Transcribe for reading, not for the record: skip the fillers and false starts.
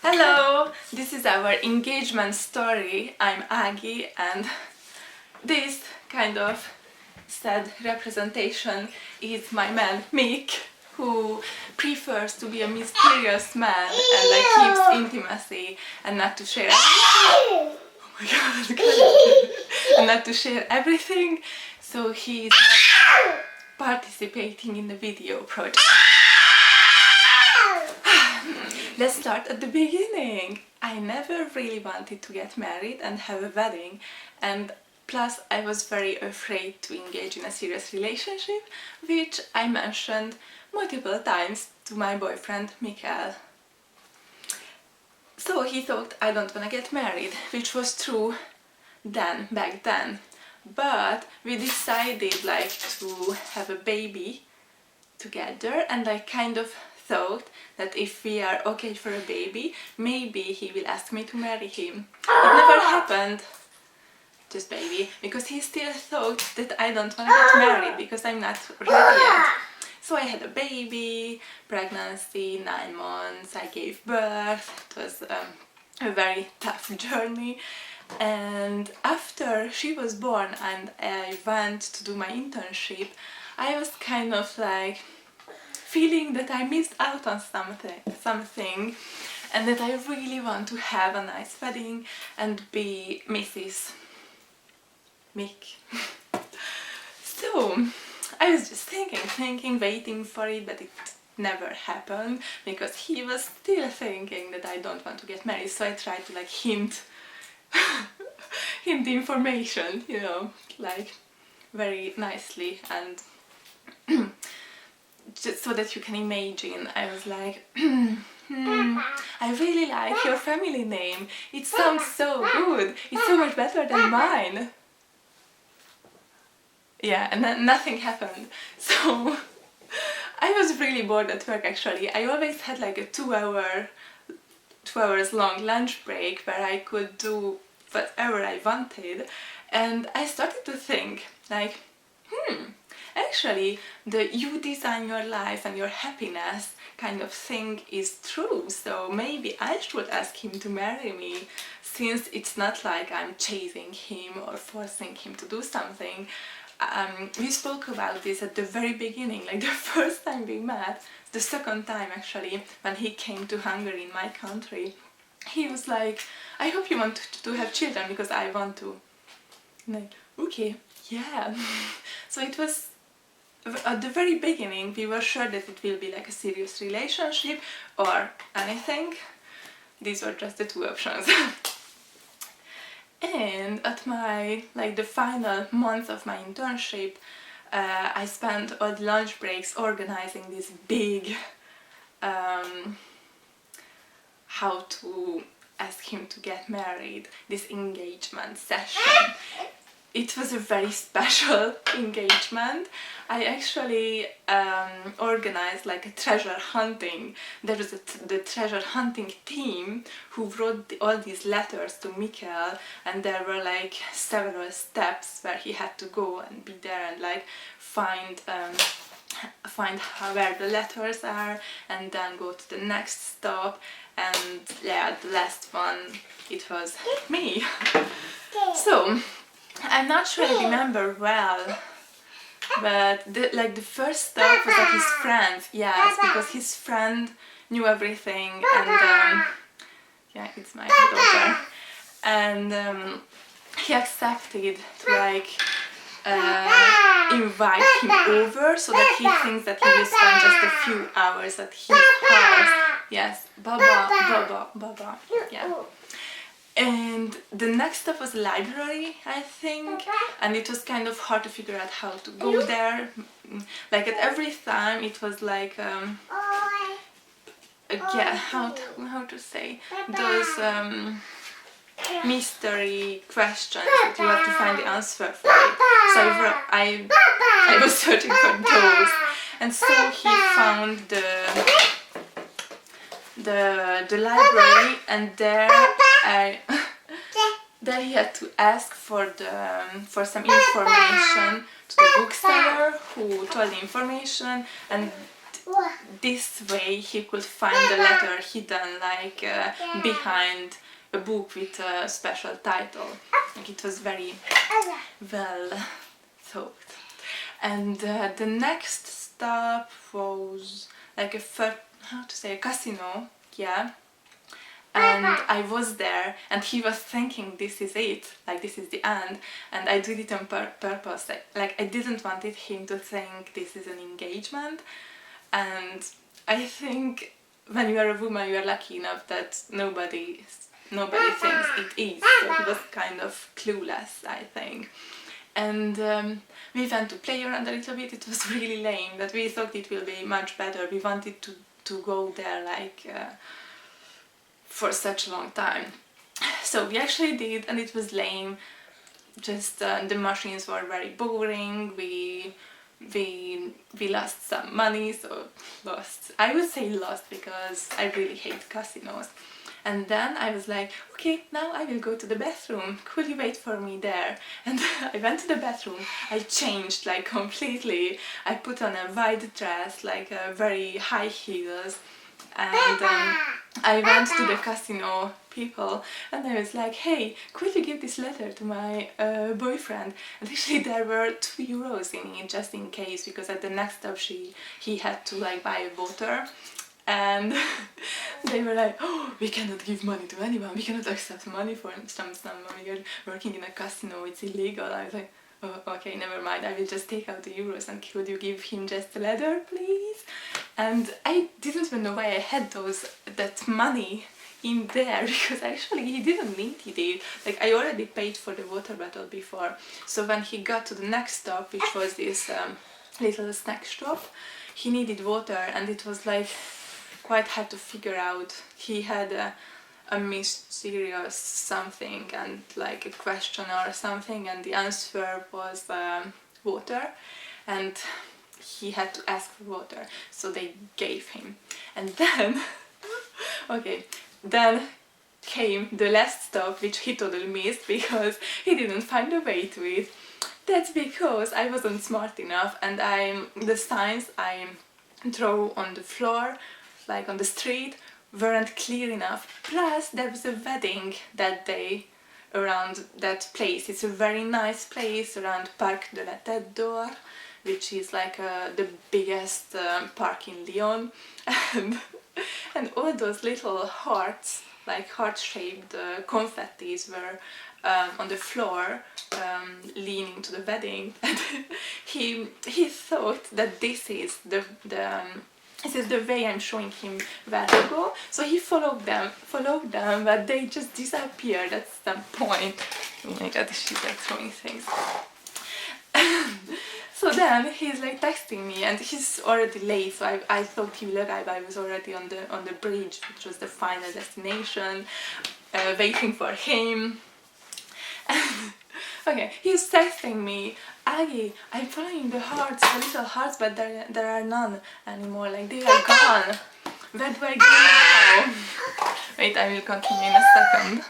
Hello! This is our engagement story. I'm Aggie, and this kind of sad representation is my man Mick, who prefers to be a mysterious man and keeps intimacy and not to share everything. Oh my god, and not to share everything, so he's not participating in the video project. Let's start at the beginning. I never really wanted to get married and have a wedding, and plus I was very afraid to engage in a serious relationship, which I mentioned multiple times to my boyfriend Mikael. So he thought I don't want to get married, which was true back then. But we decided to have a baby together, and I kind of thought that if we are okay for a baby, maybe he will ask me to marry him. It never happened, just baby, because he still thought that I don't want to get married because I'm not ready yet. So I had a baby, pregnancy, 9 months, I gave birth. It was a very tough journey, and after she was born and I went to do my internship, I was kind of feeling that I missed out on something, and that I really want to have a nice wedding and be Mrs. Mick. So I was just thinking, waiting for it, but it never happened because he was still thinking that I don't want to get married. So I tried to hint the information, very nicely, and just so that you can imagine, I was like, I really like your family name. It sounds so good. It's so much better than mine. Yeah, and then nothing happened. So I was really bored at work actually. I always had a 2 hours long lunch break where I could do whatever I wanted, and I started to think actually you design your life and your happiness kind of thing is true, so maybe I should ask him to marry me, since it's not like I'm chasing him or forcing him to do something. We spoke about this at the very beginning, the first time we met, the second time actually, when he came to Hungary, in my country. He was like, I hope you want to have children because I want to. Okay, yeah. So it was, at the very beginning, we were sure that it will be a serious relationship or anything. These were just the 2 options. And at my, the final month of my internship, I spent all the lunch breaks organizing this big how to ask him to get married, this engagement session. It was a very special engagement. I actually organized a treasure hunting. There was the treasure hunting team who wrote all these letters to Mikael, and there were several steps where he had to go and be there and find where the letters are, and then go to the next stop, and yeah, the last one, it was me. So I'm not sure I remember well, but the first stop was his friend. Yes, because his friend knew everything, and yeah, it's my daughter, and he accepted to invite him over, so that he thinks that he will spend just a few hours at his house. Yes, Baba, yeah. And the next step was a library, I think, and it was kind of hard to figure out how to go there. At every time it was yeah, how to say, those mystery questions that you have to find the answer for it. So I was searching for those, and so he found the library, and there he had to ask for some information to the bookseller who told the information, and this way he could find the letter hidden like behind a book with a special title. Like it was very well thought. And the next stop was like a casino, yeah. And I was there, and he was thinking this is it, like this is the end, and I did it on purpose. Like I didn't wanted him to think this is an engagement, and I think when you are a woman, you are lucky enough that nobody thinks it is. So he was kind of clueless, I think. And we went to play around a little bit. It was really lame, but we thought it will be much better. We wanted to go there like for such a long time. So we actually did, and it was lame. Just the machines were very boring. We lost some money, so I would say lost because I really hate casinos. And then I was like, okay, now I will go to the bathroom. Could you wait for me there? And I went to the bathroom. I changed like completely. I put on a white dress, like very high heels, and I went to the casino people, and I was like, hey, could you give this letter to my boyfriend? And actually there were €2 in it, just in case, because at the next stop he had to like buy water. And they were like, oh, we cannot give money to anyone, we cannot accept money for some money, you're working in a casino, it's illegal. I was like, oh, okay, never mind, I will just take out the euros, and could you give him just a letter, please? And I didn't even know why I had that money in there, because actually he didn't need it. Like I already paid for the water bottle before. So when he got to the next stop, which was this little snack shop, he needed water, and it was like quite hard to figure out. He had a mysterious something and like a question or something, and the answer was water, and he had to ask for water, so they gave him. And then okay, then came the last stop, which he totally missed because he didn't find a way to it. That's because I wasn't smart enough, and the signs I drew on the floor, like on the street, weren't clear enough. Plus there was a wedding that day around that place. It's a very nice place around Parc de la Tête d'Or, which is like the biggest park in Lyon. And all those little hearts, like heart-shaped confettis, were on the floor, leaning to the wedding. And he thought that this is the way I'm showing him where to go. So he followed them, but they just disappeared at some point. Oh my god, she's like throwing things. So then he's like texting me, and he's already late, so I thought he will arrive. I was already on the bridge, which was the final destination, waiting for him. Okay, he's texting me, Aggie, I'm following the hearts, the little hearts, but there are none anymore, like they are gone. Where do I go now? Wait, I will continue in a second.